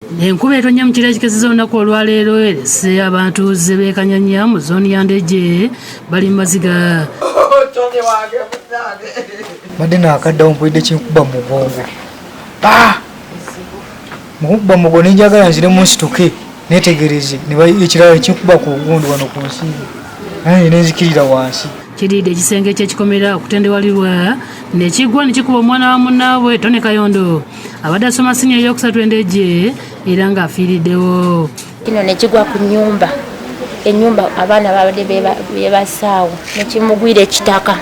Enkuba etonnya mu kiro ekikeseza olunaku olwaleero erese abantuuze b'e Kanyanya mu zooni ya Ndejje bali mu maziga. Badde naakaddawo mpulidde kinkuba mu bwongo. Mukuba mugo nenjagala nzire mu nsituke neetegereze ekirala kinkuba ku bugundu wano ku nsi naye nenzikirira wansi. Kiridde ekisenge ky'ekikomera okutendewalirwa nekigwa ne kikuba omwana wa munnaabwe Tony Kayondo abadde asoma siniya eyokusatu Ndejje era ng'afiiriddewo. Kino ne kigwa ku nnyumba, ennyumba abaana babadde beebasaawo ne kimugwira ekitaka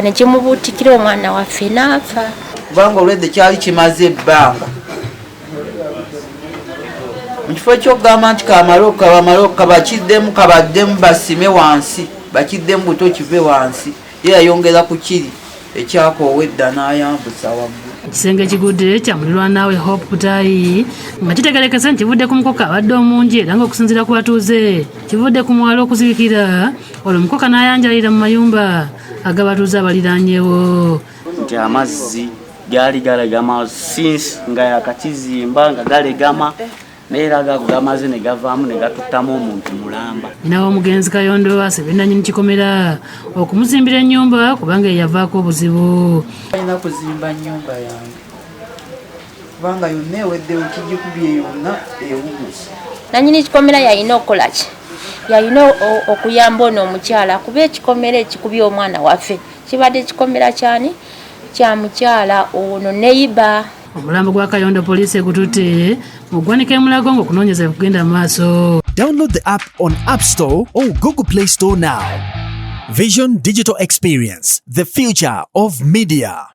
ne kimubuutikira omwana waffe n'afa. Kubanga olwedde kyali kimaze ebbanga mu kifo ky'okugamba nti kamalooka bakiddemu kabaddemu basime wansi bakiddemu buto kive wansi ye yayongera ku kiri ekyakoowa edda n'ayambusa waggulu. Ekisenge ekigudde kyamulirwa naawe Hope Kutayi nga kitegerekese nti kivudde ku mukoka abadde omungi era ng'okusinziira ku batuuze kivudde ku mwalo okuzibikira olwo mukoka n'ayanjalira mu mayumba ag'abatuuze abaliraanyewo. Nti amazzi gaali galegama since nga yakakizimba nga galegama neera gamaze ne gavaamu ne gatuttamu omuntu mulamba. Nnyina w'omugenzi Kayondo asabye nannyini kikomera okumuzimbira ennyumba kubanga yavaako obuzibu. Alina kuzimba nnyumba yange kubanga yonna eweddewo kijjukubye yonna ewugusa. Nannyini kikomera yalina okukola ki? Yalina okuyamba ono omukyala kuba ekikomera ekikubye omwana waffe kibadde kikomera kyani kya mukyala ono neiba. Omulambo gwa Kayondo poliisi egututte mu ggwanika e Mulago ng'okunoonyeza kugenda mu maaso. Download the app on App Store or Google Play Store now. Vision Digital Experience, the future of media.